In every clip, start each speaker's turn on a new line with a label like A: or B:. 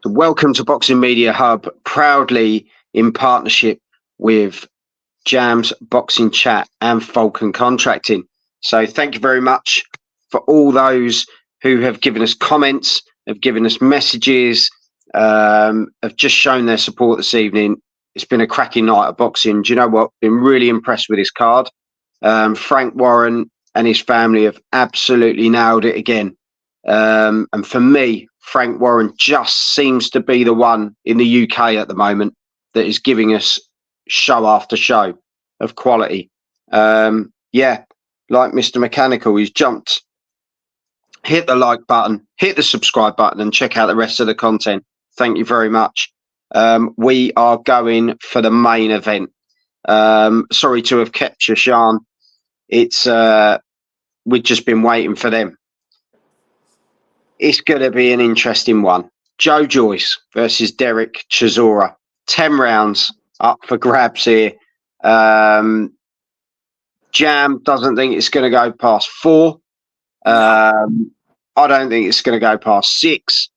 A: So welcome to Boxing Media Hub, proudly in partnership with Jam's Boxing Chat and Falcon Contracting. So thank you very much for all those who have given us comments, have given us messages, have just shown their support this evening. It's been a cracking night of boxing. Do you know what? Been really impressed with this card. Frank Warren and his family have absolutely nailed it again. And for me, Frank Warren just seems to be the one in the UK at the moment that is giving us show after show of quality. Yeah, like Mr. Mechanical, he's jumped. Hit the like button, hit the subscribe button, and check out the rest of the content. Thank you very much. We are going for the main event. Sorry to have kept you, Sean. It's we've just been waiting for them. It's going to be an interesting one. Joyce versus Derek Chisora. 10 rounds up for grabs here. Jam doesn't think it's going to go past 4. I don't think it's going to go past 6.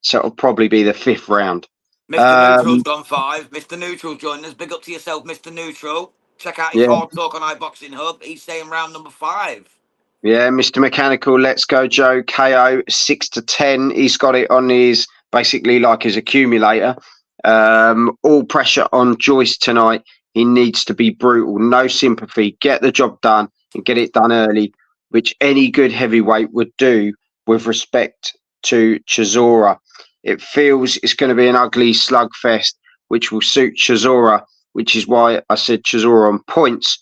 A: So it'll probably be the 5th round.
B: Mr. Neutral's gone 5. Mr. Neutral joined us. Big up to yourself, Mr. Neutral. Check out his hard talk on iBoxing Hub. He's saying round number 5.
A: Yeah, Mr. Mechanical, let's go, Joe. KO 6-10. He's got it on his basically like his accumulator. All pressure on Joyce tonight. He needs to be brutal. No sympathy. Get the job done and get it done early, which any good heavyweight would do with respect to Chisora. It feels it's going to be an ugly slugfest, which will suit Chisora, which is why I said Chisora on points.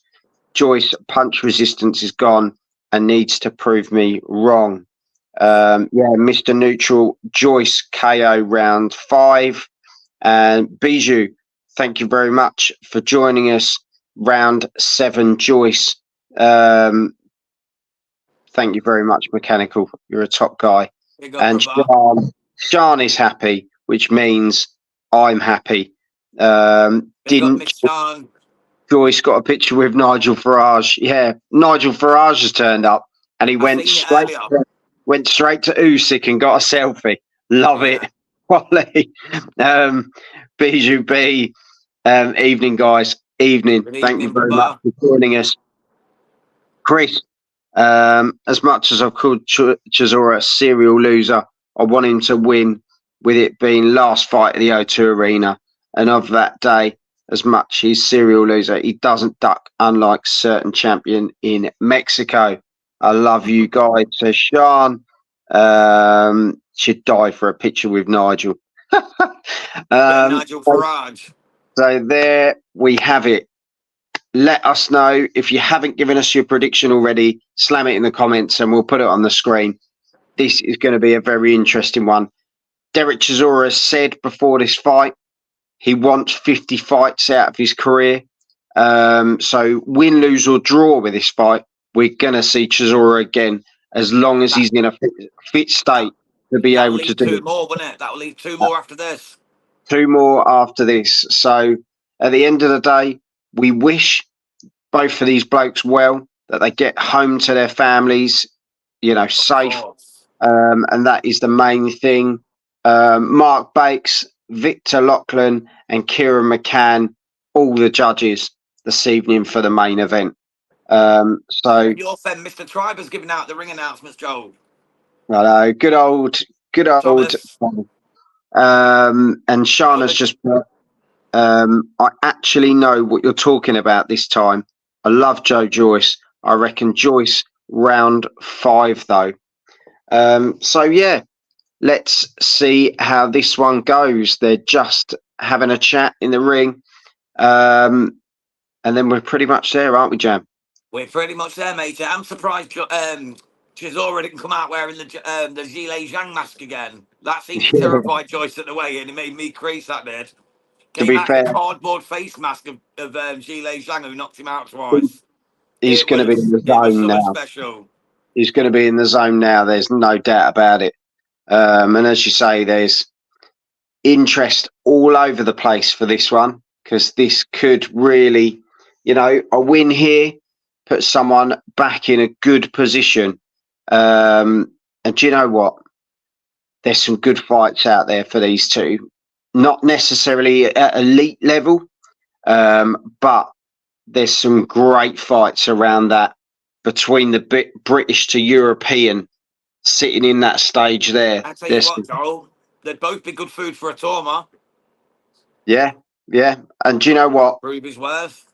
A: Joyce punch resistance is gone and needs to prove me wrong. Yeah, Mr. Neutral, Joyce KO round 5. And Bijou, thank you very much for joining us. Round 7, Joyce. Thank you very much, Mechanical. You're a top guy. And Sean is happy, which means I'm happy. Joyce got a picture with Nigel Farage. Yeah, Nigel Farage has turned up, and he went straight to Usyk and got a selfie. Love it, Wally. Bijou B. Evening, guys. Evening. Thank you very much for joining us, Chris. As much as I've called Chisora a serial loser, I want him to win, with it being last fight at the O2 Arena, and of that day. As much he's serial loser, he doesn't duck, unlike certain champion in Mexico. I love you guys. So Sean should die for a picture with Nigel.
B: Nigel Farage.
A: So there we have it. Let us know if you haven't given us your prediction already. Slam it in the comments and we'll put it on the screen. This is going to be a very interesting one. Derek Chisora said before this fight, he wants 50 fights out of his career. So win, lose or draw with this fight, we're going to see Chisora again as long as he's in a fit state to be able to do
B: 2 more, wouldn't it? That will leave 2 more after this.
A: 2 more after this. So at the end of the day, we wish both of these blokes well, that they get home to their families, safe. And that is the main thing. Mark Bakes, Victor Lachlan and Kieran McCann, all the judges this evening for the main event. So
B: your friend Mr. Tribe has given out the ring announcements, Joel.
A: I know, good old. And Sean has just put, I actually know what you're talking about this time. I love Joyce. I reckon Joyce round 5 though. So yeah. Let's see how this one goes. They're just having a chat in the ring. And then we're pretty much there, aren't we, Jam?
B: We're pretty much there, mate. I'm surprised Chisora didn't come out wearing the Zhile Zhang mask again. That seemed to terrify Joyce at the weigh-in. It made me crease, that did.
A: To be fair,
B: the cardboard face mask of Zhile Zhang, who knocked him out twice.
A: He's going to be in the zone now.
B: Special.
A: He's going to be in the zone now. There's no doubt about it. And as you say, there's interest all over the place for this one, because this could really, a win here, put someone back in a good position. And do you know what? there's some good fights out there for these two. Not necessarily at elite level, but there's some great fights around that between the British to European sitting in that stage there.
B: I tell you what, Joel, they'd both be good food for a Torma.
A: Yeah, yeah. And do you know what?
B: Prove his worth.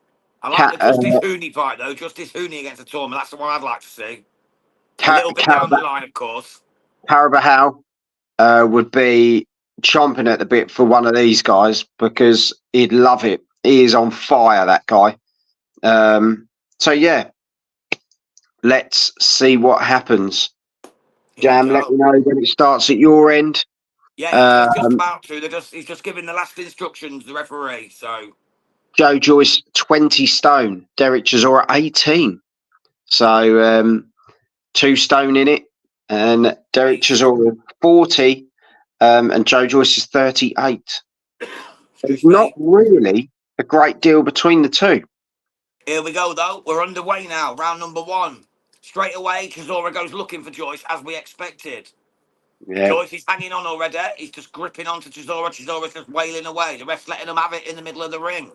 B: I like the Justice Hooney fight, though. Justice Hooney against a Torma. That's the one I'd like to see. A little bit down the line, of course.
A: Carabajal would be chomping at the bit for one of these guys because he'd love it. He is on fire, that guy. So, yeah, let's see what happens. Jam, let me know when it starts at your end.
B: Yeah, he's just about to. He's just giving the last instructions, the referee. So
A: Joe Joyce, 20 stone. Derek Chisora, 18. So 2 stone in it. And Derek Chisora, 40. And Joe Joyce is 38. It's not really a great deal between the two.
B: Here we go, though. We're underway now. Round number 1. Straight away, Chisora goes looking for Joyce, as we expected.
A: Yeah.
B: Joyce is hanging on already. He's just gripping onto Chisora. Chisora's just wailing away. The ref's letting him have it in the middle of the ring.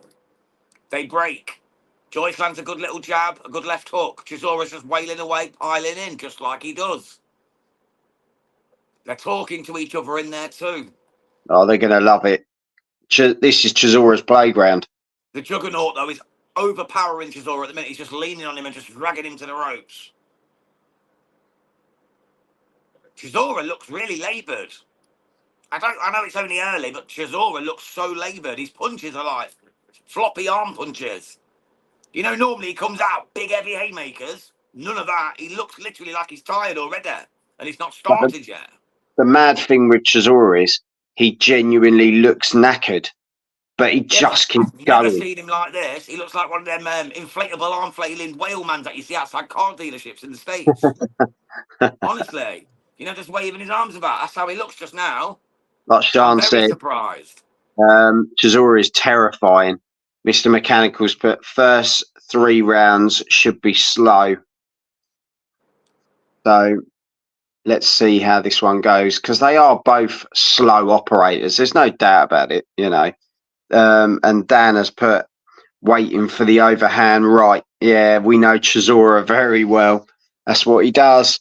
B: They break. Joyce lands a good little jab, a good left hook. Chisora's just wailing away, piling in, just like he does. They're talking to each other in there too.
A: Oh, they're going to love it. This is Chisora's playground.
B: The Juggernaut, though, is overpowering Chisora at the minute. He's just leaning on him and just dragging him to the ropes. Chisora looks really laboured. I know it's only early, but Chisora looks so laboured. His punches are like floppy arm punches. You know, normally he comes out big, heavy haymakers. None of that. He looks literally like he's tired already. And he's not started yet.
A: The mad thing with Chisora is he genuinely looks knackered, but he just keeps going.
B: I've never seen him like this. He looks like one of them inflatable arm flailing whalemans that you see outside car dealerships in the States. Honestly. You know, just waving his arms about. That's how he looks just now.
A: Like Sean
B: said, very surprised.
A: Chisora is terrifying. Mr. Mechanicals, but first 3 rounds should be slow. So let's see how this one goes, because they are both slow operators. There's no doubt about it, you know. And Dan has put waiting for the overhand right. Yeah, we know Chisora very well. That's what he does.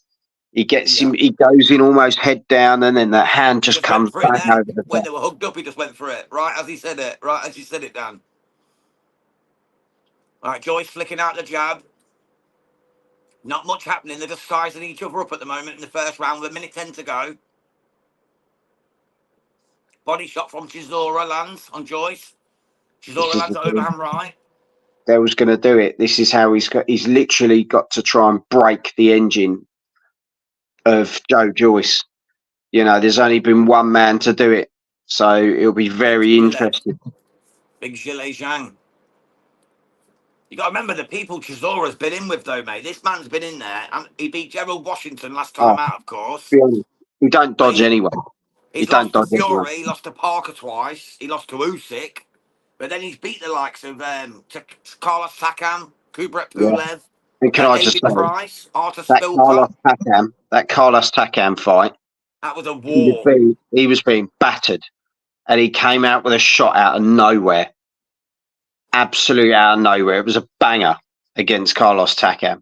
A: He gets him. He goes in almost head down, and then that hand just comes back over the top.
B: When they were hugged up, he just went for it. Right as he said it. Right as he said it, Dan. All right, Joyce flicking out the jab. Not much happening. They're just sizing each other up at the moment in the first round with 1:10 to go. Body shot from Chisora lands on Joyce. Chisora lands overhand right.
A: They was going to do it. This is how he's literally got to try and break the engine of Joe Joyce. You know, there's only been one man to do it. So it'll be very interesting.
B: Big Gilet Zhang. You got to remember the people Chisora's been in with, though, mate. This man's been in there. And he beat Gerald Washington last time out, of course.
A: He don't dodge anyway.
B: He's lost to Fury. He lost to Parker twice. He lost to Usyk. But then he's beat the likes of Carlos Takam, Kubrat Pulev,
A: and can I just say,
B: Price, Artur
A: Spilka. That Carlos Takam fight.
B: That was a war.
A: He was being battered. And he came out with a shot out of nowhere. Absolutely out of nowhere. It was a banger against Carlos Takam.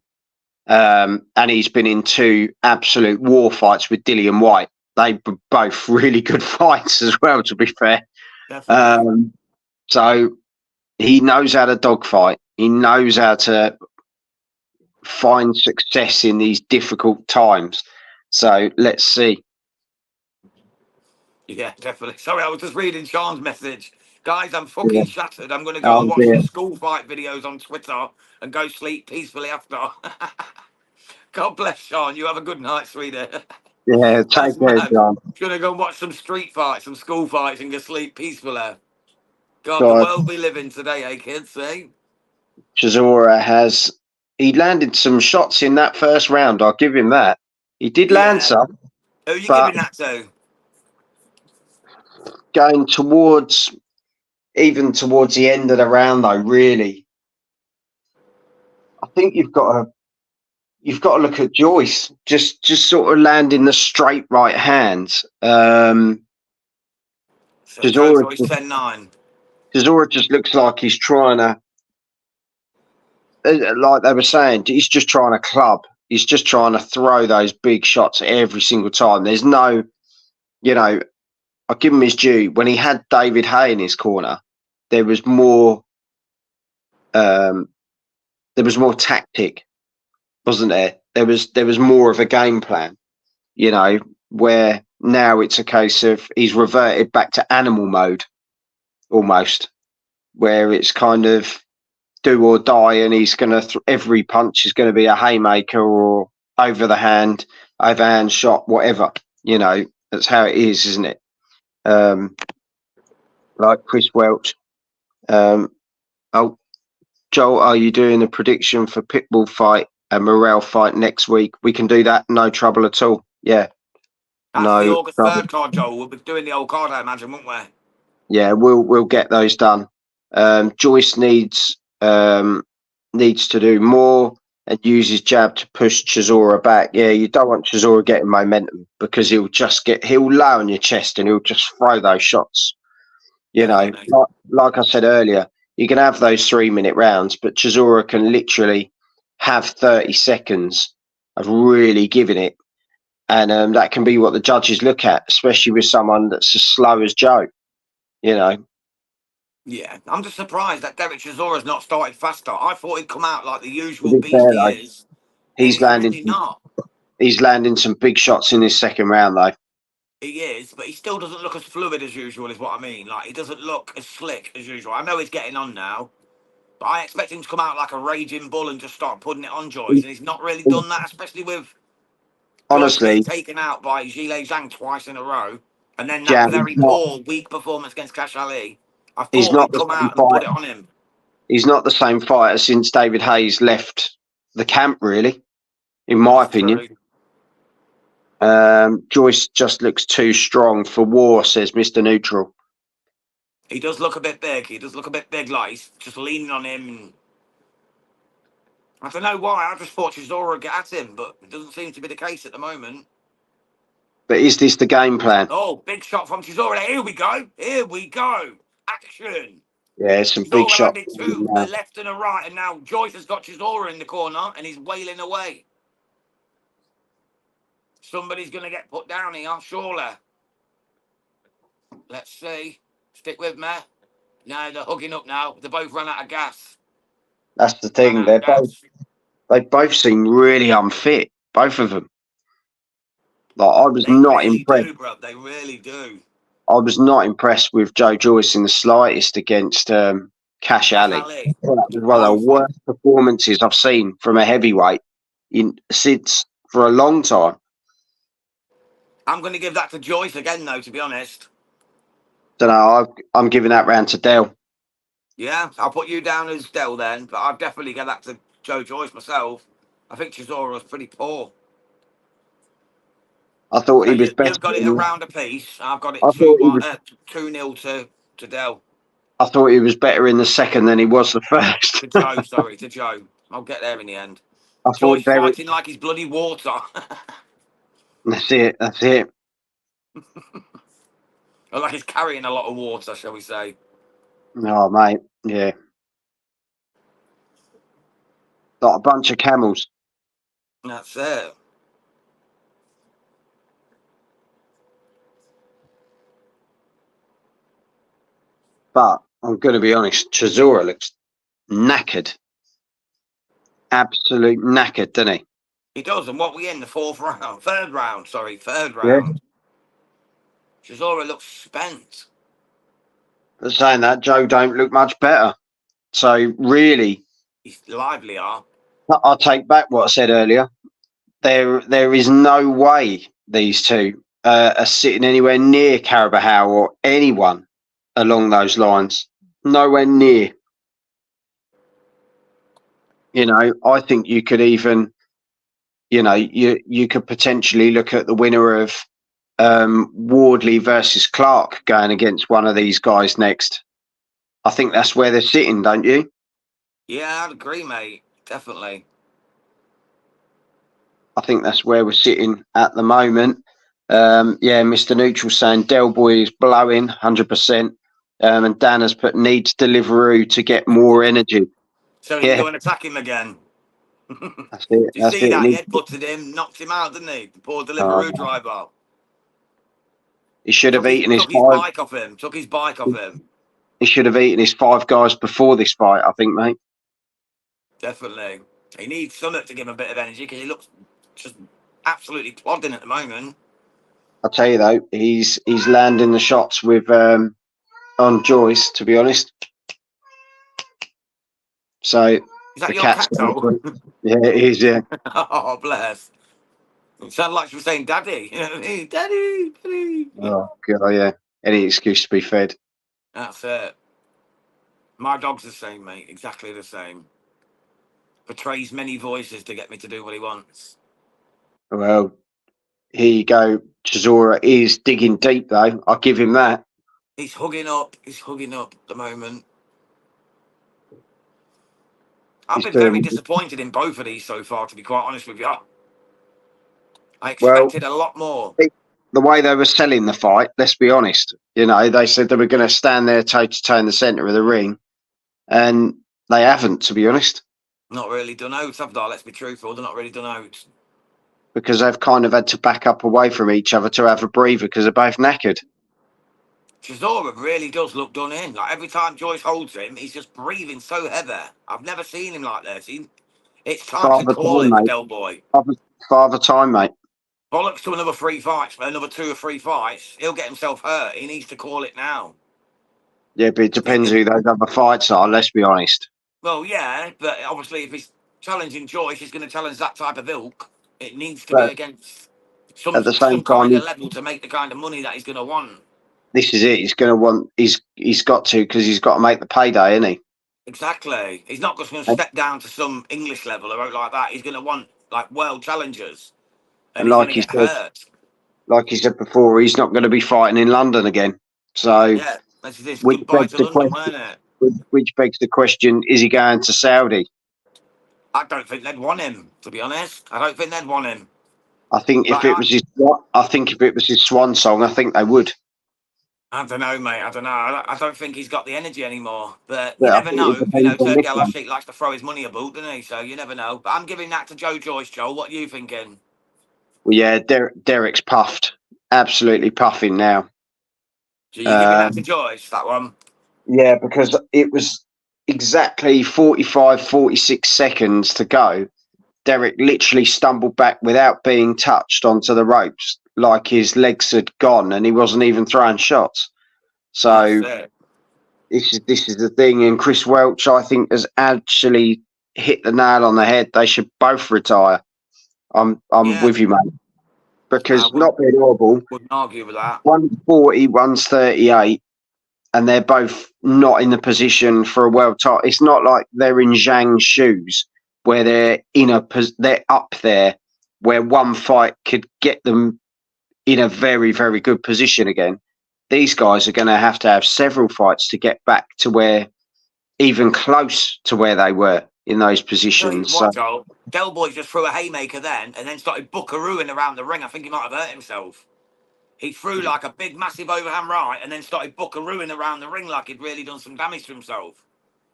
A: And he's been in 2 absolute war fights with Dillian White. They were both really good fights as well, to be fair. So he knows how to dogfight. He knows how to find success in these difficult times. So let's see.
B: Yeah, definitely. Sorry, I was just reading Sean's message. Guys, I'm fucking shattered. I'm going to go and watch the school fight videos on Twitter and go sleep peacefully after. God bless Sean. You have a good night, sweetie.
A: Yeah, take care, John.
B: Going to go and watch some street fights, some school fights, and go sleep peacefully. God, the world we live in today, eh, kids? Eh?
A: Chisora he landed some shots in that first round. I'll give him that. He did land some.
B: Who are you giving that to?
A: Going towards the end of the round, though, really, I think you've got to you've got to look at Joyce. Just sort of landing the straight right hands.
B: So Joe
A: Chisora
B: Joyce 10-9.
A: just looks like he's trying to, like they were saying, he's just trying to club. He's just trying to throw those big shots every single time. There's no, I'll give him his due. When he had David Hay in his corner, there was more. There was more tactic, wasn't there? There was more of a game plan. Where now it's a case of he's reverted back to animal mode almost, where it's kind of do or die, and he's going to every punch is going to be a haymaker or overhand shot, whatever. That's how it is, isn't it? Like Chris Welch. Oh, Joel, are you doing a prediction for Pitbull fight and Morel fight next week? We can do that, no trouble at all. Yeah,
B: That's the
A: no
B: August
A: trouble.
B: 3rd card, Joel. We'll be doing the old card, I imagine, won't we?
A: Yeah, we'll get those done. Joyce needs to do more and use his jab to push Chisora back. Yeah, you don't want Chisora getting momentum because he'll lay on your chest and he'll just throw those shots.
B: Definitely.
A: Like I said earlier, you can have those 3-minute rounds, but Chisora can literally have 30 seconds of really giving it. And that can be what the judges look at, especially with someone that's as slow as Joe.
B: Yeah, I'm just surprised that Derek Chisora's not started faster. I thought he'd come out like the usual
A: To be
B: beast
A: fair,
B: he
A: though,
B: is, and
A: he's
B: he's
A: landing
B: really not.
A: he's landing some big shots in his second round, though.
B: He is, but he still doesn't look as fluid as usual, is what I mean. Like, he doesn't look as slick as usual. I know he's getting on now, but I expect him to come out like a raging bull and just start putting it on Joyce, and he's not really done that, especially with Joyce getting
A: Honestly,
B: taken out by Gile Zhang twice in a row, and then that
A: Jam,
B: very poor, weak performance against Cash Ali. I
A: he's
B: thought
A: not
B: he'd
A: the
B: come
A: same
B: out and put
A: fighter.
B: it on him.
A: He's not the same fighter since David Hayes left the camp, really, in my
B: That's
A: opinion.
B: true.
A: Joyce just looks too strong for war, says Mr. Neutral.
B: He does look a bit big. He does look a bit big, like he's just leaning on him. And I don't know why. I just thought Chisora would get at him, but it doesn't seem to be the case at the moment.
A: But is this the game plan?
B: Oh, big shot from Chisora. Here we go. Here we go. Action.
A: Yeah, some big
B: Chisora
A: shots
B: landed two, a left and a right, and now Joyce has got Chisora in the corner, and he's wailing away. Somebody's going to get put down here, surely. Let's see. Stick with me. No, they're hugging up now. They both run out of gas.
A: That's the
B: Ran
A: thing.
B: out of gas.
A: They both seem really unfit, both of them. Like I was
B: They
A: not
B: really
A: impressed.
B: do, bro. They really do.
A: I was not impressed with Joe Joyce in the slightest against Cash Ali.
B: Ali.
A: Well, that was one of the worst performances I've seen from a heavyweight since for a long time.
B: I'm going to give that to Joyce again, though, to be honest.
A: Don't know. I'm giving that round to Dell.
B: Yeah, I'll put you down as Dell then, but I'll definitely give that to Joe Joyce myself. I think Chisora was pretty poor.
A: I thought
B: So
A: he was better.
B: you've got it a round apiece. I've got it
A: I thought he was.
B: 2-0 to Dell.
A: I thought he was better in the second than he was the first.
B: To Joe, sorry, to Joe. I'll get there in the end.
A: I
B: Joyce
A: thought Derek.
B: fighting like he's bloody water.
A: That's it. That's it.
B: Or like he's carrying a lot of water, shall we say.
A: Oh, mate. Yeah. Like a bunch of camels.
B: That's it.
A: But I'm going to be honest. Chisora looks knackered. Absolute knackered, doesn't he?
B: He does, and what we in the third round.
A: Yeah.
B: Chisora looks spent.
A: But saying that, Joe don't look much better. So really,
B: He's livelier.
A: I'll take back what I said earlier. There is no way these two are sitting anywhere near Carabao or anyone along those lines. Nowhere near. I think you could even, you could potentially look at the winner of Wardley versus Clark going against one of these guys next. I think that's where they're sitting, don't you?
B: Yeah, I'd agree, mate. Definitely.
A: I think that's where we're sitting at the moment. Yeah, Mr. Neutral saying Del Boy is blowing 100%. And Dan has put needs Deliveroo to get more energy.
B: So he can
A: Yeah,
B: go and attack him again.
A: that's it.
B: Do you
A: That's
B: see
A: it.
B: that? He headbutted him, knocked him out, didn't he? The poor Deliveroo driver.
A: He should have eaten
B: Took his bike off him. Took his bike off him.
A: He should have eaten his 5 guys before this fight, I think, mate.
B: Definitely. He needs something to give him a bit of energy because he looks just absolutely plodding at the moment.
A: I'll tell you though, he's landing the shots with on Joyce, to be honest. So
B: is that your cat, though?
A: Yeah, it is. Yeah.
B: Oh, bless. It sounded like she was saying, "Daddy, daddy, daddy."
A: Oh god, yeah. Any excuse to be fed.
B: That's it. My dog's the same, mate. Exactly the same. Portrays many voices to get me to do what he wants.
A: Well, here you go. Chisora is digging deep, though. I'll give him that.
B: He's hugging up. He's hugging up at the moment. I've been very disappointed in both of these so far, to be quite honest with you. I expected a lot more.
A: The way they were selling the fight, let's be honest. You know, they said they were going to stand there toe to toe in the centre of the ring, and they haven't, to be honest.
B: Not really done out, have they? Let's be truthful. They're not really done out.
A: Because they've kind of had to back up away from each other to have a breather because they're both knackered.
B: Chisora really does look done in. Like every time Joyce holds him, he's just breathing so heavy. I've never seen him like this. It's time to call it, Del Boy.
A: Father time, mate.
B: Bollocks to another 3 fights, for another 2 or 3 fights. He'll get himself hurt. He needs to call it now.
A: Yeah, but it depends who those other fights are, let's be honest.
B: Well, yeah, but obviously if he's challenging Joyce, he's going to challenge that type of ilk. It needs to be against some kind of level to make the kind of money that he's going to want.
A: This is it. He's going to want. He's got to, because he's got to make the payday, isn't he?
B: Exactly. He's not just going to step down to some English level or out like that. He's going to want like world challengers, and he's going to get hurt.
A: Like he said before, he's not going to be fighting in London again. So
B: yeah, this is goodbye to London, weren't it?
A: Which begs the question: is he going to Saudi?
B: I don't think they'd want him. To be honest, I don't think they'd want him.
A: I think if it was his swan song, I think they would.
B: I don't know, mate. I don't know. I don't think he's got the energy anymore. But you never know. You know, Turkey Al-Sheikh likes to throw his money about, doesn't he? So you never know. But I'm giving that to Joyce. Joel, what are you thinking?
A: Well, yeah, Derek's puffed. Absolutely puffing now.
B: So you're giving that to Joyce, that one?
A: Yeah, because it was exactly 45, 46 seconds to go. Derek literally stumbled back without being touched onto the ropes, like his legs had gone and he wasn't even throwing shots. So this is the thing. And Chris Welch, I think, has actually hit the nail on the head. They should both retire. I'm with you, mate. Because not being horrible,
B: wouldn't argue with that.
A: 140, 138, and they're both not in the position for a world title. It's not like they're in Zhang's shoes, where they're up there, where one fight could get them in a very, very good position again. These guys are going to have several fights to get back to where, even close to where they were in those positions.
B: Joel? Del Boy just threw a haymaker then, and then started buckarooing around the ring. I think he might have hurt himself. He threw like a big, massive overhand right, and then started buckarooing around the ring like he'd really done some damage to himself.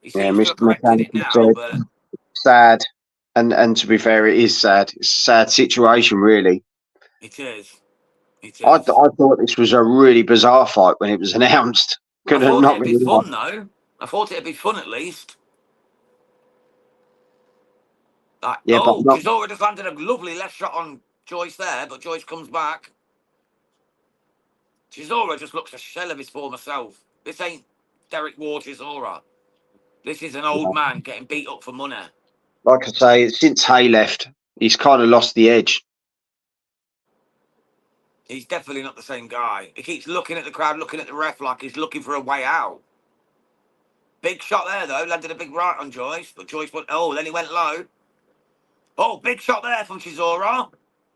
B: He seems to have corrected it now, but
A: sad. And to be fair, it is sad. It's a sad situation, really.
B: It is.
A: I thought this was a really bizarre fight when it was announced.
B: I thought it'd be fun, though. I thought it'd be fun at least. Like, yeah, Chisora just landed a lovely left shot on Joyce there, but Joyce comes back. Chisora just looks a shell of his former self. This ain't Derek Ward Chisora. This is an old man getting beat up for money.
A: Like I say, since Hay left, he's kind of lost the edge.
B: He's definitely not the same guy. He keeps looking at the crowd, looking at the ref like he's looking for a way out. Big shot there, though. Landed a big right on Joyce, but Joyce went, then he went low. Oh, big shot there from Chisora.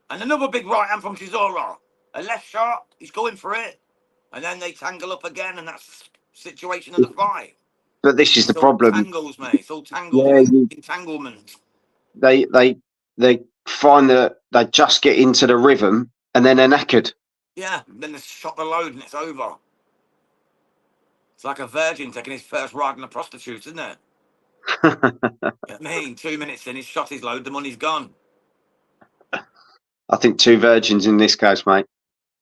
B: And another big right hand from Chisora. A left shot, he's going for it. And then they tangle up again, and that's the situation of the fight.
A: But this is the problem.
B: Tangles, mate. It's all tangles. Yeah, entanglement.
A: They find that they just get into the rhythm and then they're knackered.
B: Yeah, then they shot the load and it's over. It's like a virgin taking his first ride on a prostitute, isn't it? I mean, 2 minutes in, he's shot his load, the money's gone.
A: I think 2 virgins in this case, mate.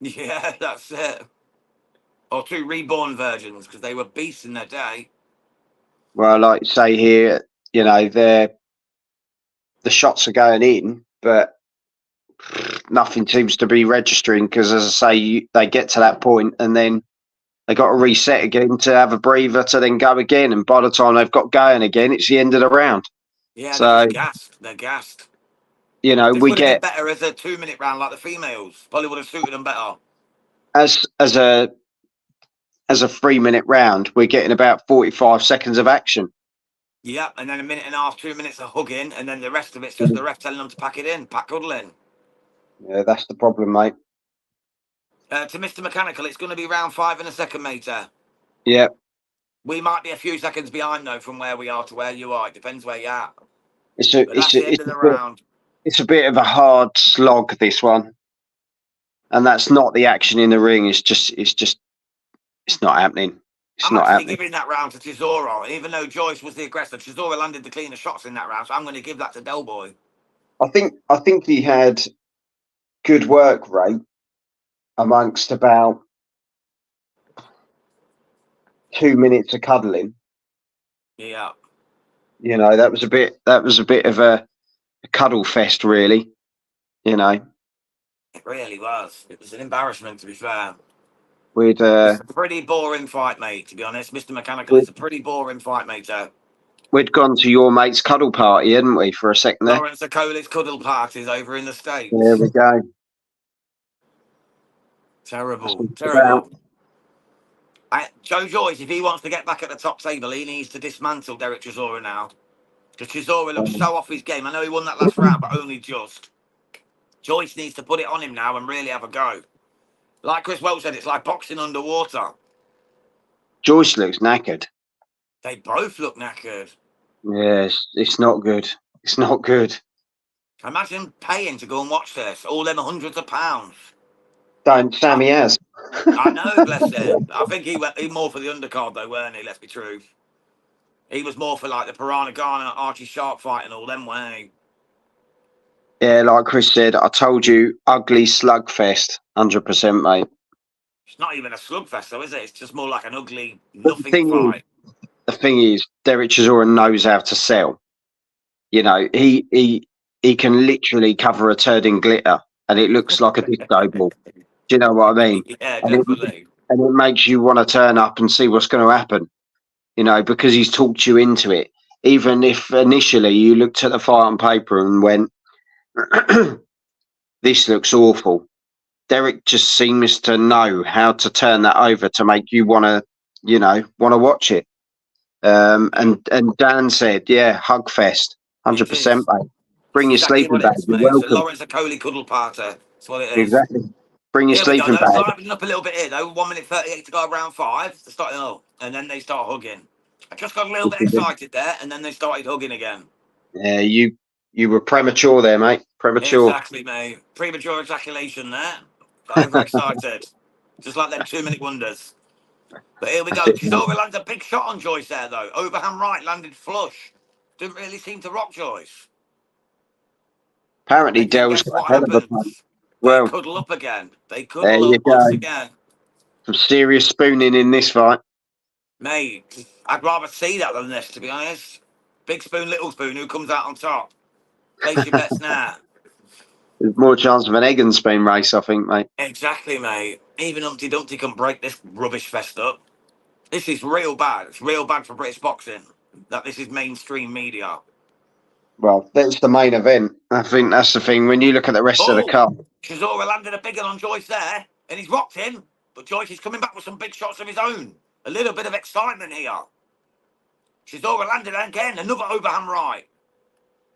B: Yeah, that's it. Or 2 reborn virgins, because they were beasts in their day.
A: Well, like you say here, you know, the shots are going in, but nothing seems to be registering because, as I say, they get to that point and then they got to reset again to have a breather to then go again. And by the time they've got going again, it's the end of the round.
B: Yeah,
A: So,
B: they're just gassed. They're gassed.
A: you know,
B: This
A: we
B: would have been
A: get
B: better as a 2-minute round like the females. Probably would have suited them better.
A: as a 3-minute round, we're getting about 45 seconds of action.
B: Yeah, and then a minute and a half, 2 minutes of hugging, and then the rest of it's just the ref telling them to pack it in, pack cuddling.
A: Yeah, that's the problem, mate.
B: To Mr. Mechanical, it's going to be round 5 in a second, meter.
A: Yeah.
B: We might be a few seconds behind, though, from where we are to where you are. It depends where you're at.
A: It's
B: But that's the end of the round.
A: It's a bit of a hard slog, this one. And that's not the action in the ring. It's not happening.
B: I'm actually giving that round to Chisora. Even though Joyce was the aggressor, Chisora landed the cleaner shots in that round, so I'm going to give that to Del Boy.
A: I think he had good work rate amongst about 2 minutes of cuddling.
B: Yeah.
A: You know, that was a bit of a cuddle fest, really. You know.
B: It really was. It was an embarrassment, to be fair.
A: It's
B: a pretty boring fight, mate, to be honest. Mr. Mechanical, it's a pretty boring fight, mate.
A: We'd gone to your mate's cuddle party, hadn't we, for a second there?
B: Lawrence Okoli's cuddle parties over in the States.
A: There we go.
B: Terrible. Joe Joyce, if he wants to get back at the top table, he needs to dismantle Derek Chisora now. Because Chisora looks so off his game. I know he won that last round, but only just. Joyce needs to put it on him now and really have a go. Like Chris Welch said, it's like boxing underwater.
A: Joyce looks knackered.
B: They both look knackered.
A: Yes, it's not good. It's not good.
B: Imagine paying to go and watch this. All them hundreds of pounds.
A: Don't Sammy has.
B: I know, bless him. I think he went more for the undercard, though, weren't he? Let's be true. He was more for like the Piranha Garner, Archie Sharp fight and all them, weren't he?
A: Yeah, like Chris said, I told you, ugly slugfest, 100%, mate.
B: It's not even a slugfest, though, is it? It's just more like an ugly nothing fight.
A: The thing is, Derek Chisora knows how to sell. You know, he can literally cover a turd in glitter, and it looks like a disco ball. Do you know what I mean?
B: Yeah, definitely.
A: And it makes you want to turn up and see what's going to happen. You know, because he's talked you into it. Even if initially you looked at the fight on paper and went, this looks awful. Derek just seems to know how to turn that over to make you want to watch it. And Dan said, yeah, hug fest, 100%, mate. Bring your sleeping bag. You're welcome.
B: Lawrence Okoli cuddle party. That's what it is.
A: Exactly. Bring your sleeping bag.
B: Livening up a little bit here, though. 1 minute 38 to go round 5. They started, and then they start hugging. I just got a little bit excited there, and then they started hugging again.
A: Yeah, you were premature there, mate. Premature.
B: Exactly, mate. Premature ejaculation there. Overexcited. Just like them 2-minute wonders. But here we go. Chisora lands a big shot on Joyce there, though. Overhand right, landed flush. Didn't really seem to rock Joyce.
A: Apparently, Dell's got a hell of a punch. Well,
B: they cuddle up again. They cuddle up once again.
A: Some serious spooning in this fight.
B: Mate, I'd rather see that than this, to be honest. Big spoon, little spoon, who comes out on top? Place your bets now.
A: There's more chance of an egg and spoon race, I think, mate.
B: Exactly, mate. Even Humpty Dumpty can break this rubbish fest up. This is real bad. It's real bad for British boxing that this is mainstream media.
A: Well, that's the main event. I think that's the thing. When you look at the rest of the card.
B: Chisora landed a big one on Joyce there, and he's rocked him. But Joyce is coming back with some big shots of his own. A little bit of excitement here. Chisora landed again, another overhand right.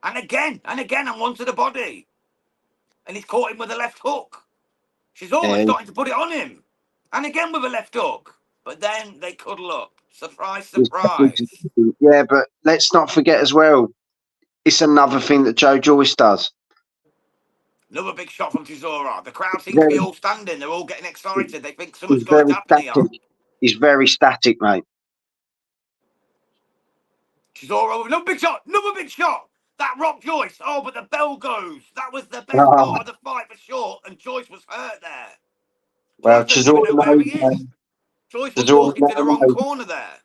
B: And again, and one to the body. And he's caught him with a left hook. Chisora's starting to put it on him. And again with a left hook. But then they cuddle up. Surprise, surprise.
A: Yeah, but let's not forget as well, it's another thing that Joe Joyce does.
B: Another big shot from Chisora. The crowd seems to be
A: Very,
B: all standing. They're all getting excited. They think something's
A: he's
B: going to
A: very
B: happen here.
A: static. He's very static, mate.
B: Chisora, another big shot. Another big shot. That rocked Joyce. Oh, but the bell goes. That was the best
A: Ah,
B: part of the fight for sure. And Joyce was hurt there.
A: well,
B: Joyce doesn't even
A: Chisora
B: know where
A: knows.
B: he is. Joyce was
A: Chisora
B: walking
A: now
B: to the wrong
A: knows.
B: corner there.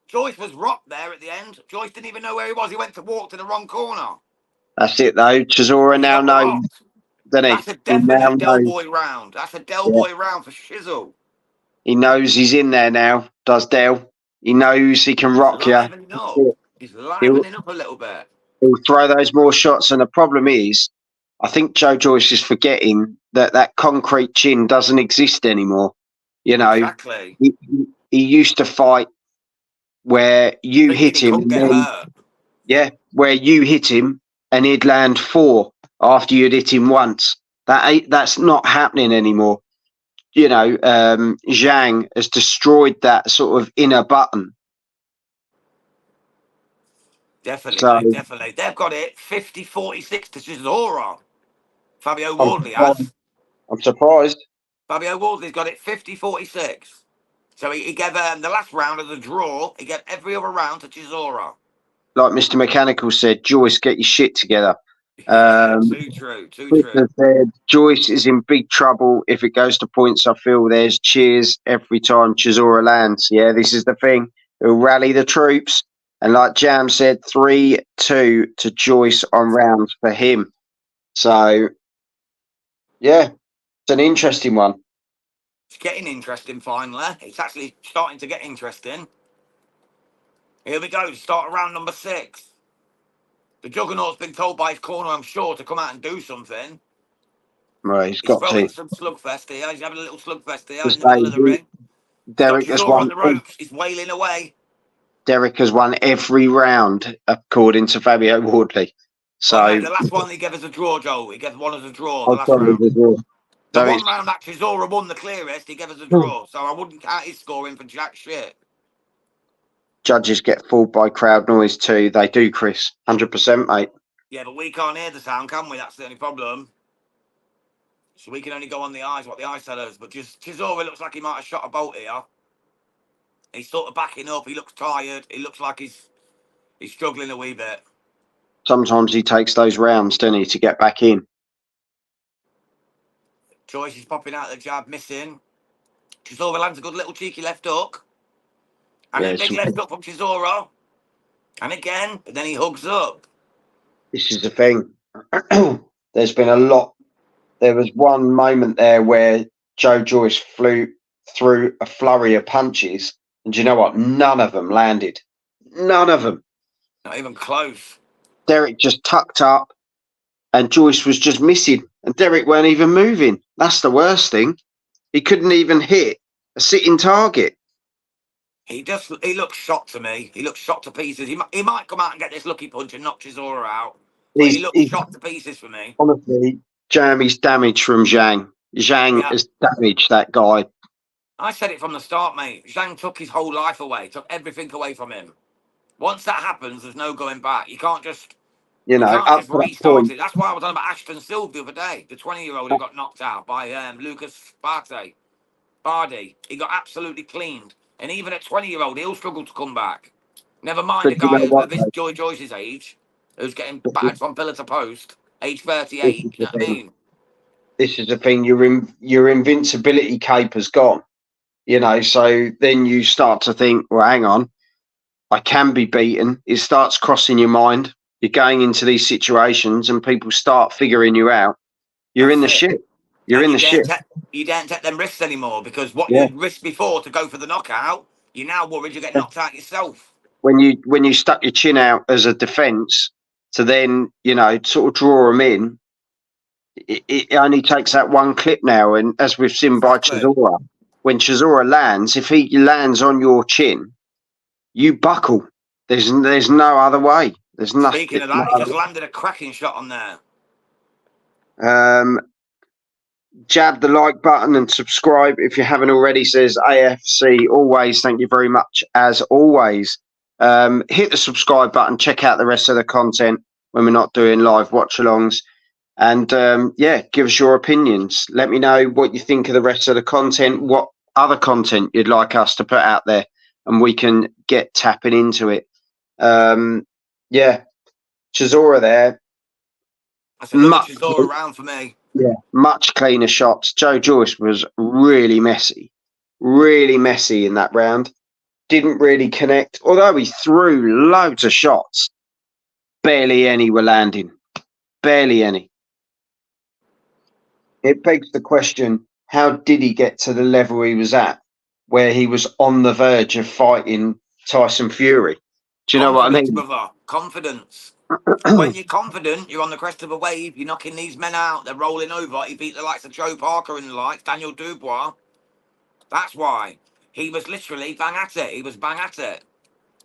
B: Joyce was rocked there at the end. Joyce didn't even know where he was. He went to walk to the wrong corner.
A: That's it, though. Chisora
B: He
A: now
B: got
A: knows,
B: rocked.
A: doesn't he?
B: That's a
A: He now
B: definite Del
A: knows.
B: Boy round. That's a Del
A: Yeah.
B: Boy round for Shizzle.
A: He knows he's in there now, does Del. He knows he can
B: He's
A: rock you.
B: livening up. He's
A: He'll,
B: livening up a little bit.
A: he'll throw those more shots. And the problem is, I think Joe Joyce is forgetting that that concrete chin doesn't exist anymore. You know,
B: Exactly.
A: he used to fight where you
B: Thinking
A: hit
B: he
A: him,
B: couldn't
A: and
B: get
A: then,
B: hurt.
A: yeah, where you hit him and he'd land 4 after you'd hit him once. That's not happening anymore. You know, Zhang has destroyed that sort of inner button.
B: Definitely,
A: So
B: mate. Definitely. They've got it 50-46 to Chisora. Fabio
A: I'm
B: Wardley
A: surprised.
B: has.
A: I'm surprised.
B: Fabio Wardley's got it 50-46. So he gave the last round as a draw. He gave every other round to Chisora.
A: Like Mr. Mechanical said, Joyce, get your shit together.
B: Yeah, too true. Too true.
A: Victor said, Joyce is in big trouble. If it goes to points, I feel there's cheers every time Chisora lands. Yeah, this is the thing. He'll rally the troops. And like Jam said, 3-2 to Joyce on rounds for him. So, yeah, it's an interesting one.
B: It's getting interesting finally. It's actually starting to get interesting. Here we go. Start round number 6. The Juggernaut's been told by his corner, I'm sure, to come out and do something.
A: Right, he's
B: He's
A: got to.
B: throwing some slugfest here. He's having a little slugfest here
A: To
B: in the middle of the
A: say,
B: ring. He's got
A: Derek has
B: Chisora on
A: won.
B: the ropes. He's wailing away.
A: Derek has won every round, according to Fabio Wardley.
B: Well, no,
A: So,
B: the last one he gave us a draw, Joe. He gave one as a draw, the
A: I'll
B: last
A: tell you
B: round.
A: the draw.
B: The
A: So
B: one
A: it's
B: round that Chisora won the clearest, he gave us a draw. So I wouldn't count his scoring for jack shit.
A: judges get fooled by crowd noise too. They do, Chris. 100%, mate.
B: Yeah, but we can't hear the sound, can we? That's the only problem. So we can only go on the eyes, what the eyes tell us. But just Chisora looks like he might have shot a bolt here. He's sort of backing up. He looks tired. He looks like he's struggling a wee bit.
A: Sometimes he takes those rounds, doesn't he, to get back in.
B: Joyce is popping out the jab, missing. Chisora lands a good little cheeky left hook. And
A: Yeah,
B: a big left hook from Chisora. And again, but then he hugs up.
A: this is the thing. There's been a lot. There was one moment there where Joe Joyce flew through a flurry of punches. And do you know what? None of them landed. None of them.
B: Not even close.
A: Derek just tucked up and Joyce was just missing. And Derek weren't even moving. That's the worst thing. He couldn't even hit a sitting target.
B: He looks shot to me. He looks shot to pieces. He might come out and get this lucky punch and knock Chisora out. But he looks shot to pieces for me.
A: Honestly, Jeremy's damaged from Zhang. Zhang has damaged that guy.
B: I said it from the start, mate. Zhang took his whole life away, took everything away from him. Once that happens, there's no going back. You can't just,
A: Up to that
B: restart
A: point.
B: it. That's why I was on about Ashton Silva the other day, the 20-year-old who got knocked out by Lucas Bardi. He got absolutely cleaned. And even at 20-year-old, he'll struggle to come back. Never mind a
A: But you know
B: guy
A: what,
B: of this Joy Joyce's age, who's getting
A: mate?
B: battered from pillar to post, age
A: This
B: 38.
A: is
B: You
A: the
B: know what I
A: thing.
B: mean?
A: This is the thing. Your invincibility cape has gone. You know, so then you start to think, well, hang on, I can be beaten. It starts crossing your mind. You're going into these situations and people start figuring you out. You're in the shit. You're in the shit.
B: You don't take them risks anymore because what you'd risked before to go for the knockout, you're now worried you get knocked out yourself.
A: When you stuck your chin out as a defence to then, you know, sort of draw them in, it only takes that one clip now. And as we've seen by Chisora, when Chisora lands, if he lands on your chin, you buckle. There's no other way. There's nothing.
B: Speaking of that, he just landed a cracking shot on there.
A: Jab the like button and subscribe if you haven't already, says AFC always. Thank you very much as always. Hit the subscribe button, check out the rest of the content when we're not doing live watch alongs. And yeah, give us your opinions. Let me know what you think of the rest of the content, what other content you'd like us to put out there, and we can get tapping into it. Yeah, Chisora there.
B: That's another Chisora round for me.
A: Yeah, much cleaner shots. Joyce was really messy in that round. Didn't really connect, although he threw loads of shots. Barely any were landing. Barely any. It begs the question, how did he get to the level he was at, where he was on the verge of fighting Tyson Fury? Do you know what I mean?
B: Brother. Confidence. When you're confident, you're on the crest of a wave, you're knocking these men out, they're rolling over. He beat the likes of Joe Parker and the likes, Daniel Dubois. That's why. He was literally bang at it. He was bang at it.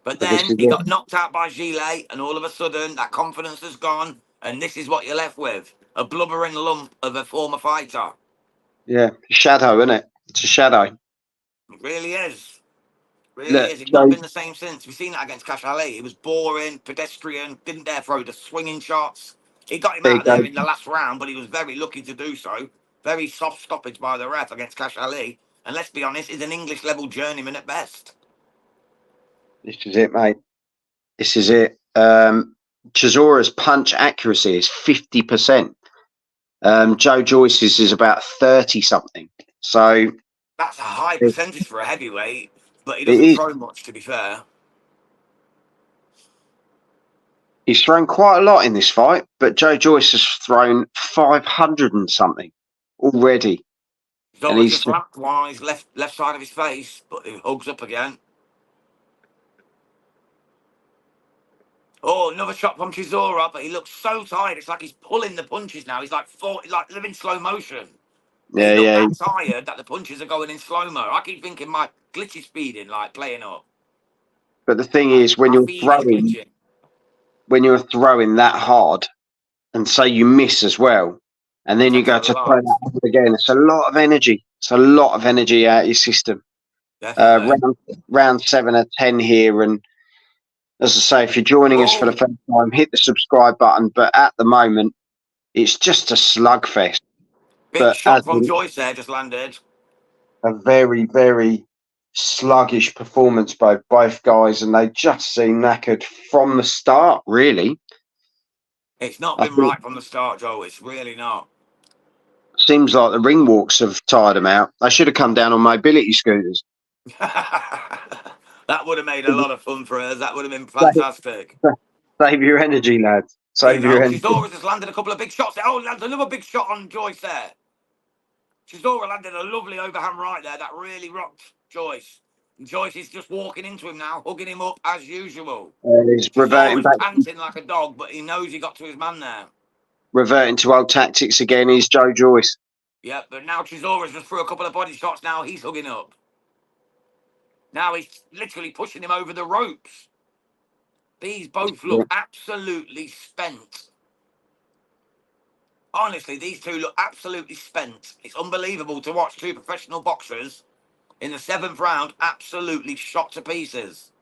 B: But then he got knocked out by Gillet, and all of a sudden, that confidence has gone, and this is what you're left with. A blubbering lump of a former fighter.
A: Yeah, shadow, isn't it? It's a shadow.
B: It really is. Really is. It's not been the same since. We've seen that against Cash Ali. It was boring, pedestrian, didn't dare throw the swinging shots. He got him out there in the last round, but he was very lucky to do so. Very soft stoppage by the ref against Cash Ali. And let's be honest, he's an English level journeyman at best.
A: This is it, mate. This is it. Chisora's punch accuracy is 50%. Joyce's is about 30 something. So
B: that's a high percentage for a heavyweight, but he doesn't throw much, to be fair.
A: He's thrown quite a lot in this fight, but Joyce has thrown 500 and something already.
B: He's always just slapped one on his left side of his face, but he hugs up again. Oh, another shot from Chisora, but he looks so tired. It's like he's pulling the punches now. He's like living slow motion.
A: Yeah,
B: he looks that tired that the punches are going in slow-mo. I keep thinking my glitch is speeding, like playing up.
A: But the thing is, when you're throwing that hard, and say you miss as well, and then you go to throw that again, it's a lot of energy. It's a lot of energy out of your system. Round 7 of 10 here, and as I say, if you're joining us for the first time, hit the subscribe button. But at the moment, it's just a slugfest.
B: Big shot from Joyce there just landed.
A: A very, very sluggish performance by both guys, and they just seem knackered from the start, really.
B: It's not been right from the start, Joe. It's really not.
A: Seems like the ring walks have tired them out. They should have come down on mobility scooters.
B: That would have made a lot of fun for us. That would have been fantastic.
A: Save your energy, lads. Save your energy.
B: Chisora just landed a couple of big shots there. Oh, landed another big shot on Joyce there. Chisora landed a lovely overhand right there. That really rocked Joyce. And Joyce is just walking into him now, hugging him up as usual.
A: He's reverting back,
B: panting like a dog, but he knows he got to his man there.
A: Reverting to old tactics again. He's Joyce.
B: Yeah, but now Chisora's just threw a couple of body shots. Now he's hugging up. Now he's literally pushing him over the ropes. These both look absolutely spent. Honestly, these two look absolutely spent. It's unbelievable to watch two professional boxers in the 7th round absolutely shot to pieces.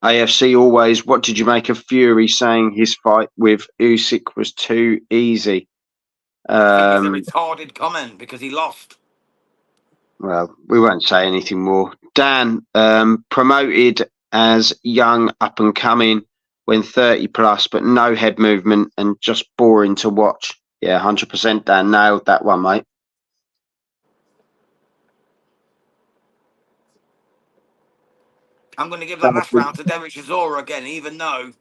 A: AFC always. What did you make of Fury saying his fight with Usyk was too easy?
B: I think it's a retarded comment because he lost.
A: Well, we won't say anything more. Dan, promoted as young up and coming when 30 plus, but no head movement and just boring to watch. Yeah, 100% Dan, nailed that one, mate.
B: I'm going to give that last round to Derek Chisora again, even though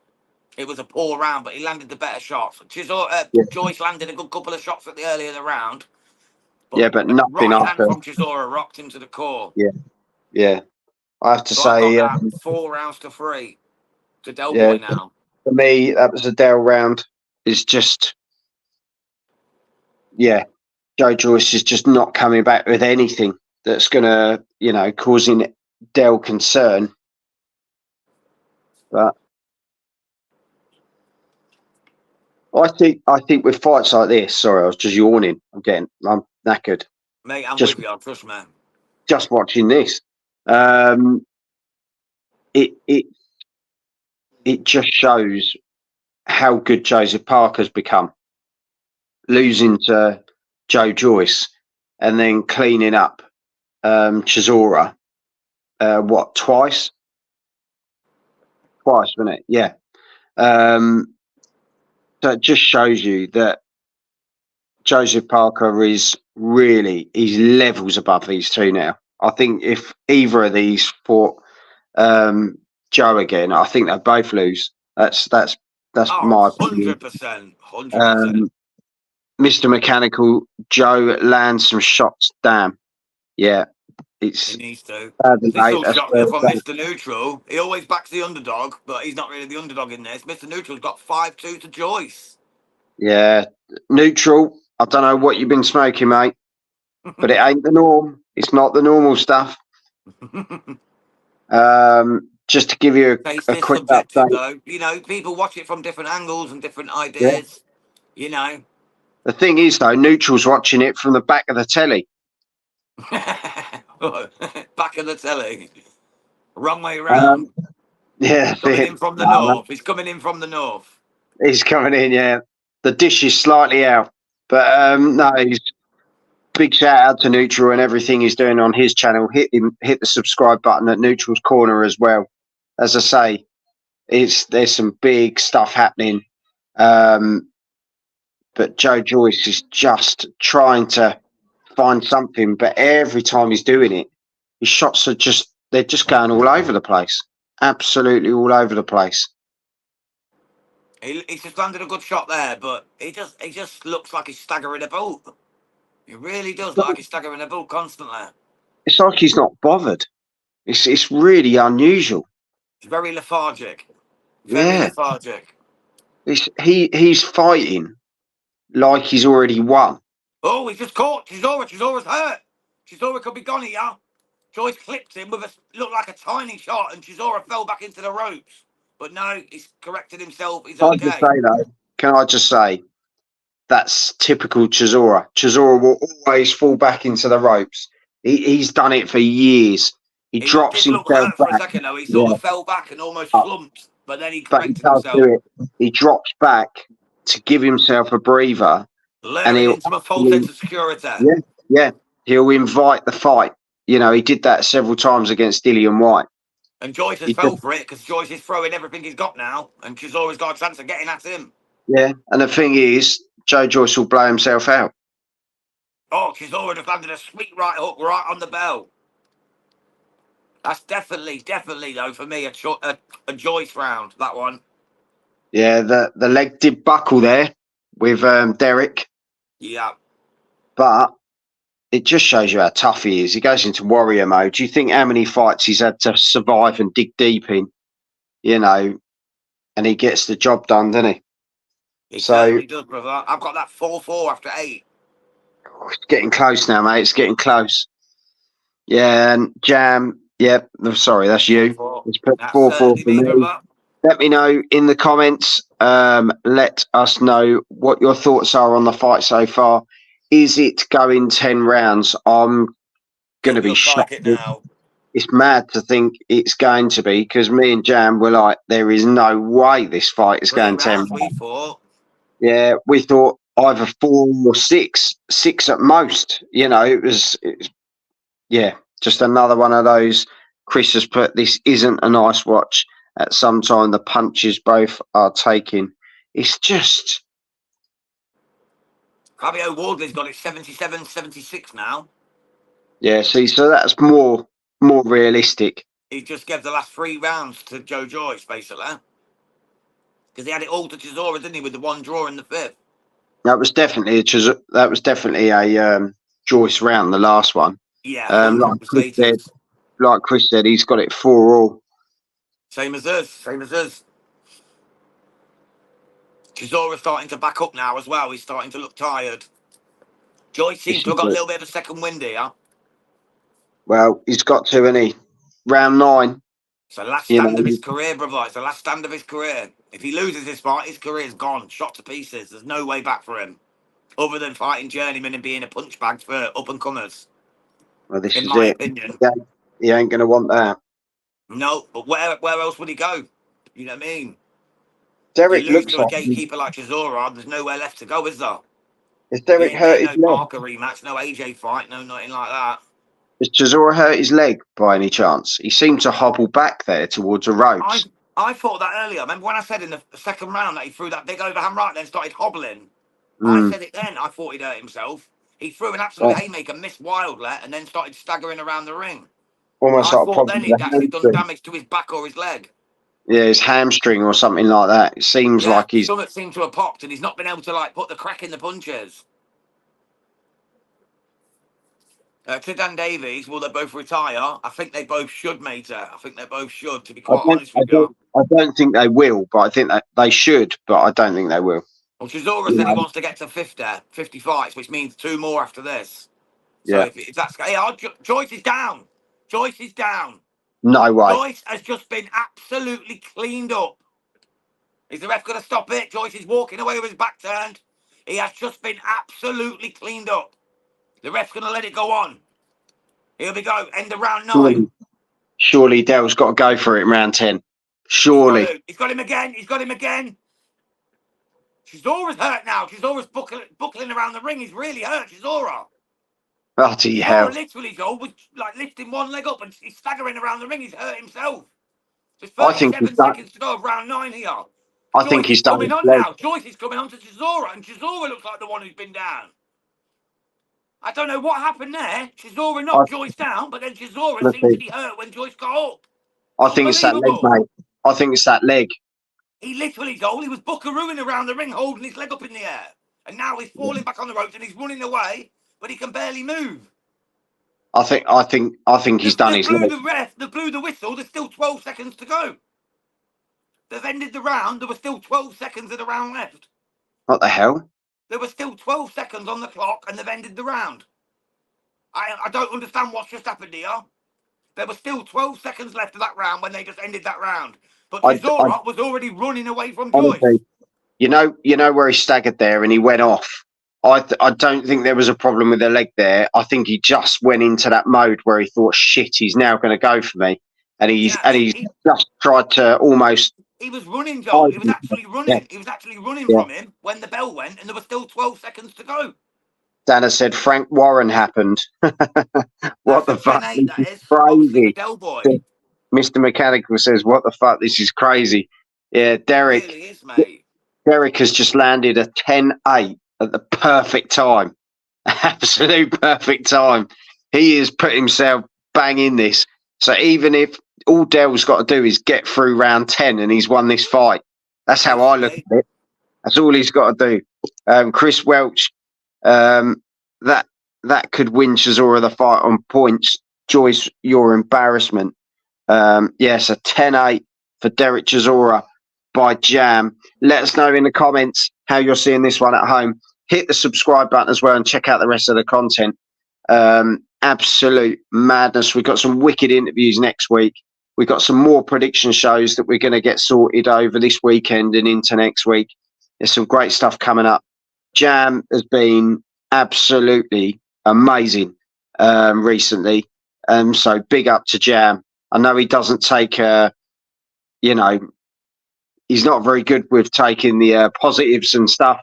B: it was a poor round, but he landed the better shots. Joyce landed a good couple of shots at the early of the round.
A: But nothing
B: right
A: after.
B: Hand from Chisora rocked him to the core.
A: Yeah. I have to say,
B: 4 rounds to 3 to Del Boy now.
A: For me, that was a Del round. It's just, Joyce is just not coming back with anything that's going to, causing Del concern. But I think with fights like this, sorry, I was just yawning. I'm knackered.
B: Mate, I'm with you, trust me.
A: Just watching this. It just shows how good Joseph Parker's become. losing to Joyce, and then cleaning up Chisora. What, twice? Twice, wasn't it? Yeah. So it just shows you that Joseph Parker is really, he's levels above these two now. I think if either of these fought Joe again, I think they both lose. That's
B: Oh,
A: my opinion.
B: 100%. 100%.
A: Mr. Mechanical, Joe lands some shots. Damn. Yeah.
B: He
A: It's
B: needs to.
A: badly,
B: This
A: mate.
B: will
A: That's
B: shock
A: where
B: you
A: it's
B: from
A: done.
B: Mr. Neutral. He always backs the underdog, but he's not really the underdog in this. Mr. Neutral's got 5-2 to Joyce.
A: Yeah. Neutral. I don't know what you've been smoking, mate, but it ain't the norm. It's not the normal stuff. Just to give you
B: Taste
A: a
B: is
A: quick
B: subjective,
A: update.
B: though. You know, people watch it from different angles and different
A: Yeah.
B: ideas. You know.
A: The thing is, though, Neutral's watching it from the back of the telly.
B: Back of the telly. Wrong way round.
A: Um, yeah, that's
B: Coming
A: it.
B: in from the
A: No, no,
B: north. He's coming in from the north.
A: he's coming in. Yeah, the dish is slightly out, but no, he's big shout out to Neutral and everything he's doing on his channel. Hit the subscribe button at Neutral's Corner as well. As I say, there's some big stuff happening. But Joyce is just trying to find something, but every time he's doing it, his shots are they're just going all over the place. Absolutely all over the place.
B: He's just landed a good shot there, but he just looks like he's staggering about. He really does look like he's staggering about constantly.
A: It's like he's not bothered. It's really unusual.
B: He's very lethargic. Very
A: Yeah.
B: lethargic.
A: He's fighting like he's already won.
B: Oh, he's just caught. Chisora's hurt. Chisora could be gone here. Joyce clipped him with looked like a tiny shot, and Chisora fell back into the ropes. But no, he's corrected himself. He's
A: Can I just
B: okay.
A: say though? Can I just say that's typical Chisora. Chisora will always fall back into the ropes. He's done it for years. He
B: He
A: drops
B: did look
A: himself
B: hurt for a
A: back.
B: second though. He sort
A: Yeah,
B: of fell back and almost slumped, but then he
A: but he
B: corrected
A: does
B: himself.
A: do it. He drops back to give himself a breather, and
B: Luring
A: he'll
B: into a false sense of security.
A: yeah, he'll invite the fight. You know, he did that several times against Dillian White.
B: And Joyce has
A: He
B: fell
A: just,
B: for it because Joyce is throwing everything he's got now, and Chisora's got a chance of getting at him.
A: yeah, and the thing is, Joyce will blow himself out.
B: Oh, Chisora just landed a sweet right hook right on the bell. That's definitely though for me a Joyce round. That one.
A: Yeah, the leg did buckle there with Derek,
B: Yeah.
A: but it just shows you how tough he is. He goes into warrior mode. Do you think how many fights he's had to survive and dig deep in? You know, and he gets the job done, doesn't he?
B: He
A: So
B: certainly does, brother. I've got that 4-4 after 8.
A: it's getting close now, mate. It's getting close. Yeah, and Jam. Yep. Sorry, that's you. It's put
B: That's
A: 4-4
B: certainly
A: for
B: me,
A: me.
B: brother.
A: Let me know in the comments. Let us know what your thoughts are on the fight so far. Is it going 10 rounds? I'm going to
B: It
A: be
B: looks
A: shocked.
B: like it now.
A: It's mad to think it's going to be because me and Jam were like, there is no way this fight is
B: 3
A: going 10
B: rounds, we
A: rounds.
B: thought.
A: Yeah, we thought either 4 or 6 at most. You know, it was yeah, just another one of those. Chris has put, this isn't a nice watch. At some time, the punches both are taking. It's just,
B: Fabio Wardley's got it 77-76 now.
A: yeah. See, so that's more realistic.
B: He just gave the last 3 rounds to Joyce, basically. Because he had it all to Chisora, didn't he, with the 1 draw in the 5th?
A: That was definitely a Joyce round, the last one.
B: Yeah, 100%.
A: Like Chris said, he's got it 4-4.
B: Same as us. Chisora's starting to back up now as well. He's starting to look tired. Joyce seems to have got a little bit of a second wind here.
A: Well, he's got to, isn't he? Round 9.
B: It's the last stand of his career, brother. It's the last stand of his career. If he loses this fight, his career's gone. Shot to pieces. There's no way back for him. Other than fighting journeymen and being a punch bag for up-and-comers.
A: Well, this
B: in
A: is
B: my
A: it.
B: opinion.
A: He ain't going to want that.
B: No, but where else would he go? You know what I mean?
A: Derek
B: You lose
A: looks
B: to a
A: like
B: gatekeeper like Chisora, there's nowhere left to go, is there?
A: Is
B: We
A: Derek
B: ain't
A: hurt
B: getting
A: his
B: no
A: leg?
B: Parker rematch, no AJ fight, no nothing like that.
A: Has Chisora hurt his leg by any chance? He seemed to hobble back there towards the ropes.
B: I thought that earlier. Remember when I said in the second round that he threw that big overhand right, then started hobbling? I
A: Mm.
B: said it then. I thought he'd hurt himself. He threw an absolute
A: Oh,
B: haymaker, missed wildly, and then started staggering around the ring.
A: almost
B: I
A: like a
B: thought
A: problem
B: then
A: with
B: he'd
A: the
B: actually done
A: hamstring.
B: damage to his back or his leg.
A: Yeah, his hamstring or something like that. It seems
B: Yeah,
A: like he's.
B: something seemed to have popped, and he's not been able to like put the crack in the punches. Tidan Davies, will they both retire? I think they both should, mate. I think they both should, to be
A: I
B: quite
A: don't.
B: honest
A: I
B: with
A: don't.
B: you.
A: I don't think they will, but I think that they should. But I don't think they will.
B: Well, Chisora
A: You
B: said he
A: know?
B: wants to get to 50 fights, which means 2 more after this. So
A: Yeah.
B: if that's... Hey, Joyce is down. Joyce is down.
A: No way.
B: Joyce has just been absolutely cleaned up. Is the ref going to stop it? Joyce is walking away with his back turned. He has just been absolutely cleaned up. The ref's going to let it go on. Here we go. End of round 9.
A: Surely, surely Dell's got to go for it in round 10.
B: He's got
A: Surely.
B: to. He's got him again. He's got him again. Chisora's hurt now. Chisora's buckling around the ring. He's really hurt. Chisora.
A: Bloody
B: Chisora
A: hell.
B: literally, Joel, was like lifting one leg up and he's staggering around the ring. He's hurt himself. There's
A: I think he's
B: 37
A: done.
B: seconds to go of round 9 here.
A: I think
B: Joyce is
A: he's done
B: coming
A: his
B: on
A: leg.
B: now. Joyce is coming on to Chisora, and Chisora looks like the one who's been down. I don't know what happened there. Chisora
A: I,
B: knocked Joyce down, but then Chisora seemed to
A: honestly,
B: be hurt when Joyce got up.
A: I think it's that leg,
B: Unbelievable.
A: mate. I think it's that leg.
B: He literally, Joel, he was buckarooing around the ring holding his leg up in the air. And now he's falling back on the ropes and he's running away, but he can barely move.
A: I think he's done
B: They
A: his
B: blew
A: leg.
B: the ref, they blew the whistle. There's still 12 seconds to go. They've ended the round. There were still 12 seconds of the round left.
A: What the hell?
B: There were still 12 seconds on the clock and they've ended the round. I don't understand what's just happened here. There were still 12 seconds left of that round when they just ended that round. But
A: I
B: Chisora was already running away from Joyce.
A: honestly, where he staggered there and he went off. I don't think there was a problem with the leg there. I think he just went into that mode where he thought, shit, he's now going to go for me, and he's
B: Yeah,
A: just tried to almost.
B: he was running, Joel. He was actually
A: Yeah,
B: running. He was actually running
A: yeah.
B: from him when the bell went and there were still 12 seconds to go.
A: Dana said Frank Warren happened. What
B: That's a
A: the fuck?
B: 10-8,
A: This
B: that
A: is
B: is. Obviously,
A: crazy.
B: Liddell boy.
A: Mr. Mechanical says, "What the fuck? This is crazy." Yeah, Derek.
B: Really is, mate.
A: Derek has just landed a 10-8 at the perfect time. Absolute perfect time. He has put himself bang in this. So even if all Dell's got to do is get through round 10 and he's won this fight, that's how I look at it. That's all he's got to do. Chris Welch, that could win Chisora the fight on points. Joyce, your embarrassment. Yes, a 10-8 for Derek Chisora by Jam. Let us know in the comments how you're seeing this one at home. Hit the subscribe button as well and check out the rest of the content. Absolute madness. We've got some wicked interviews next week. We've got some more prediction shows that we're going to get sorted over this weekend and into next week. There's some great stuff coming up. Jam has been absolutely amazing recently. So big up to Jam. I know he doesn't take, he's not very good with taking the positives and stuff.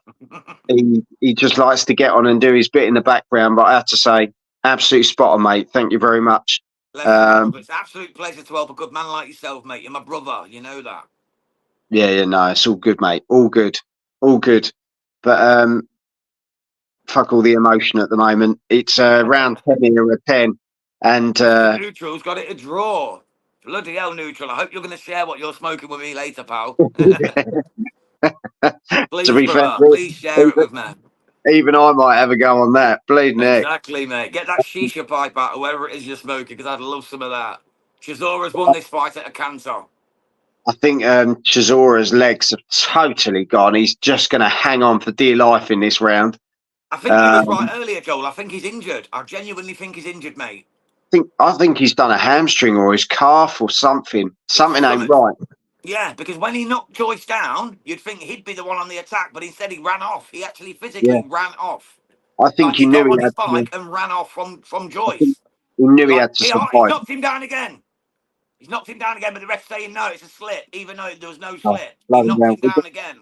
A: He just likes to get on and do his bit in the background. But I have to say, absolute spot on, mate. Thank you very much.
B: It's an absolute pleasure to help a good man like yourself, mate. You're my brother. You know that.
A: Yeah, no, it's all good, mate. All good. But fuck all the emotion at the moment. It's round 10 here at 10. And
B: Neutral's got it a draw. Bloody hell, Neutral. I hope you're going to share what you're smoking with me later, pal. Please,
A: to be fair,
B: brother. Please share it with me.
A: even I might have a go on that. Bleeding heck.
B: Exactly, mate. Get that shisha pipe out, or whatever it is you're smoking, because I'd love some of that. Chisora's won this fight at a canter.
A: I think Chisora's legs have totally gone. He's just going to hang on for dear life in this round.
B: I think you was right earlier, Joel. I think he's injured. I genuinely think he's injured, mate.
A: I think he's done a hamstring or his calf or something. Something ain't right.
B: Yeah, because when he knocked Joyce down, you'd think he'd be the one on the attack, but instead he ran off. He actually physically ran off.
A: I think
B: he got on his bike and ran off from Joyce.
A: He knew he had to survive.
B: He knocked him down again. He's knocked him down again, but the ref's saying no, it's a slip, even though there was no slip. He knocked him down again.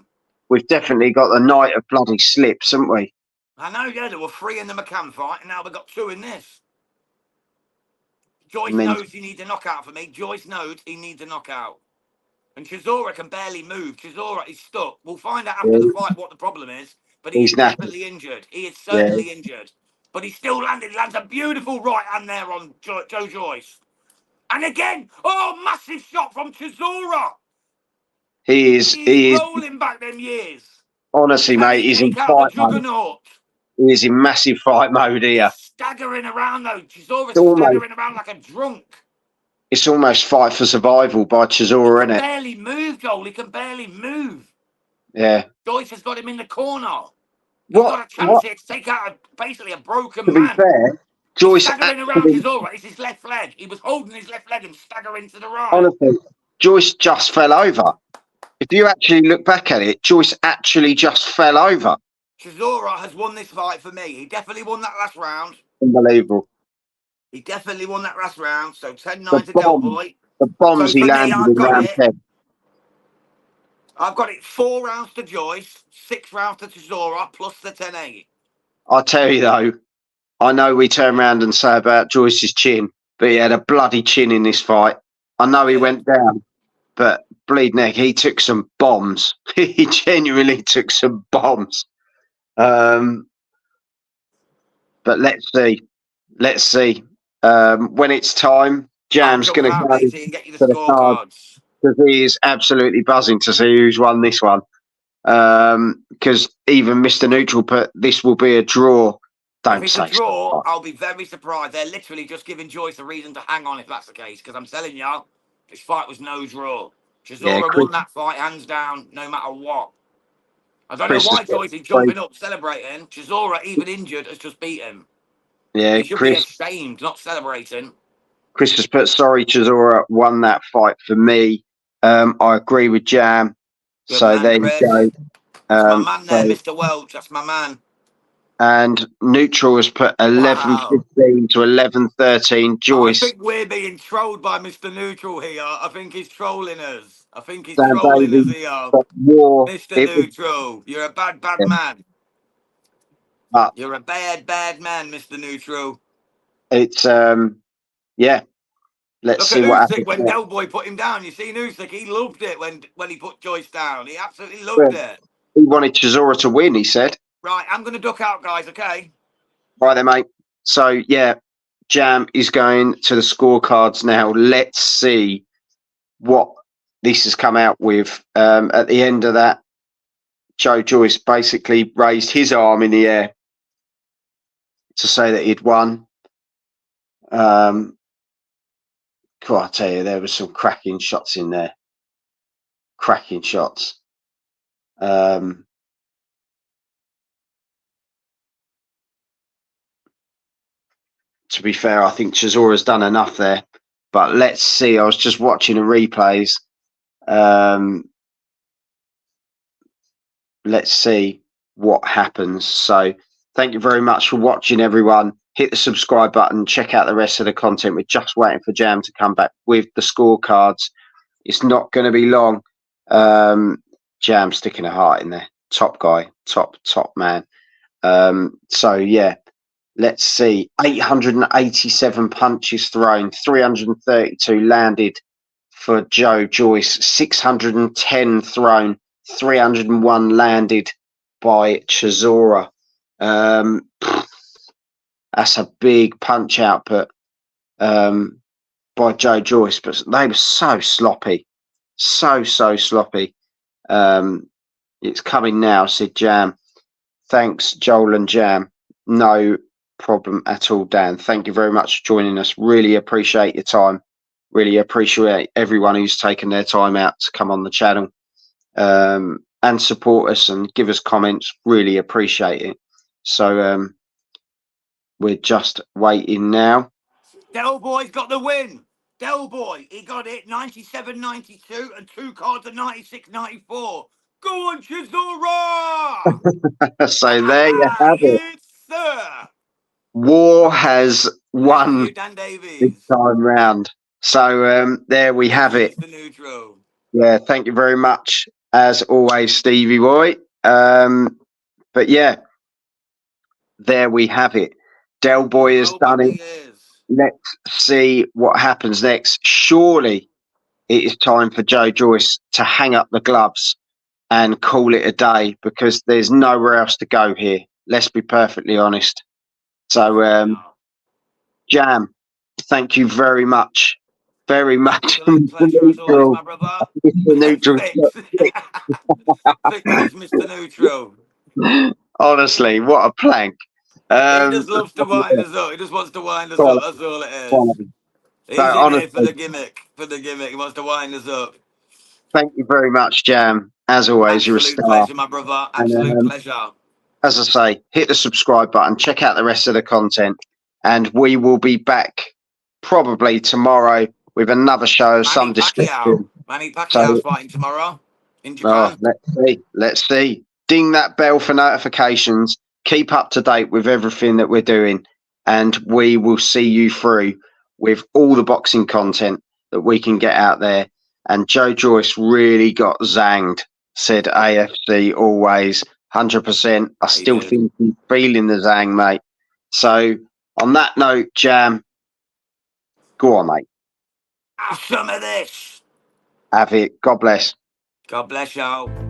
A: We've definitely got the night of bloody slips, haven't we?
B: I know, yeah, there were 3 in the McCann fight, and now we've got 2 in this. Joyce knows he needs a knockout for me. Joyce knows he needs a knockout. And Chisora can barely move. Chisora is stuck. We'll find out after the fight what the problem is. But he is definitely injured. He is certainly injured. But he still lands a beautiful right hand there on Joe Joyce. And again, oh, massive shot from Chisora.
A: He is
B: rolling back them years.
A: Honestly, mate, he's in fight mode. He is in massive fight mode here.
B: He's staggering around though. Chisora's staggering around like a drunk.
A: It's almost fight for survival by Chisora, isn't it?
B: He can barely move, Joel. He can barely move.
A: Yeah.
B: Joyce has got him in the corner. He's got a chance here to take out basically a broken man.
A: To be fair, Joyce
B: staggering around Chisora. It's his left leg. He was holding his left leg and staggering to the right.
A: Honestly, Joyce just fell over. If you actually look back at it, Joyce actually just fell over.
B: Chisora has won this fight for me. He definitely won that last round.
A: Unbelievable.
B: He definitely won that last round. So 10-9 to Del Boy.
A: The bombs he landed in round 10.
B: I've got it 4 rounds to Joyce, 6 rounds to Chisora, plus the 10-8.
A: I'll tell you though, I know we turn around and say about Joyce's chin, but he had a bloody chin in this fight. I know he went down, but bleed neck, he took some bombs. He genuinely took some bombs. But let's see. Let's see. When it's time, Jam's going to go
B: and get you the scorecards.
A: Because he is absolutely buzzing to see who's won this one. Because even Mr. Neutral put this will be a draw. Don't say
B: a draw, I'll be very surprised. They're literally just giving Joyce a reason to hang on if that's the case. Because I'm telling you, this fight was no draw. Chisora won that fight hands down, no matter what. I don't know why Joyce is jumping up, celebrating. Chisora, even injured, has just beat him.
A: Yeah,
B: he should be ashamed, not celebrating.
A: Chris has put, sorry, Chisora won that fight for me. I agree with Jam.
B: Good
A: so
B: man,
A: there you go.
B: That's my man there, Mr. Welch. That's my man.
A: And Neutral has put 11-15 to 11-13. Joyce.
B: I think we're being trolled by Mr. Neutral here. I think he's trolling us. I think he's trolling us here. Mr. Neutral, you're a bad man. You're a bad man, Mr. Neutral.
A: It's, yeah. Let's see what happens.
B: When Del Boy put him down, you see Usyk, he loved it when he put Joyce down. He absolutely loved it.
A: He wanted Chisora to win, he said.
B: Right, I'm going to duck out, guys, okay?
A: Right then, mate. So, yeah, Jam is going to the scorecards now. Let's see what this has come out with. At the end of that, Joyce basically raised his arm in the air to say that he'd won. I tell you, there were some cracking shots in there. Cracking shots. To be fair, I think Chisora's done enough there. But let's see. I was just watching the replays. Let's see what happens. So thank you very much for watching, everyone. Hit the subscribe button. Check out the rest of the content. We're just waiting for Jam to come back with the scorecards. It's not going to be long. Jam sticking a heart in there. Top guy. Top man. So, yeah. Let's see. 887 punches thrown. 332 landed for Joyce. 610 thrown. 301 landed by Chisora. That's a big punch output by Joyce, but they were so sloppy. So sloppy. It's coming now, said Jam. Thanks, Joel and Jam. No problem at all, Dan. Thank you very much for joining us. Really appreciate your time. Really appreciate everyone who's taken their time out to come on the channel and support us and give us comments. Really appreciate it. So we're just waiting now.
B: Del Boy's got the win. Del Boy, he got it 97-92 and 2 cards of 96-94. Go on, Chisora!
A: So there you have it.
B: Sir.
A: War has won
B: Dan Davies.
A: this time round. So there we have it.
B: The neutral.
A: Yeah, thank you very much, as always, Stevie boy. But yeah, there we have it. Del Boy has done it.
B: Nobody is.
A: Let's see what happens next. Surely it is time for Joe Joyce to hang up the gloves and call it a day, because there's nowhere else to go here. Let's be perfectly honest. So,
B: Yeah.
A: Jam, thank you very much. Very much.
B: Absolute pleasure as always, my brother.
A: Mr. Neutral.
B: Thanks. Thanks, Mr. Neutral.
A: Honestly, what a plank.
B: He just loves to wind us up. He just wants to wind us up. That's all it is.
A: So
B: He's in here for
A: honestly,
B: the gimmick. For the gimmick. He wants to wind us up.
A: thank you very much, Jam. As always, you're a
B: Absolute
A: star.
B: pleasure, my brother.
A: And
B: Absolute pleasure.
A: as I say, hit the subscribe button, check out the rest of the content, and we will be back probably tomorrow with another show of some
B: Manny Pacquiao.
A: description.
B: Manny Pacquiao's
A: So,
B: fighting tomorrow in Japan.
A: let's see. Ding that bell for notifications. Keep up to date with everything that we're doing, and we will see you through with all the boxing content that we can get out there. And Joe Joyce really got zanged, said AFC always. 100%. I still
B: did.
A: think he's feeling the zang, mate. So, on that note, Jam, go on, mate.
B: Have some of this.
A: Have it. God bless.
B: God bless y'all.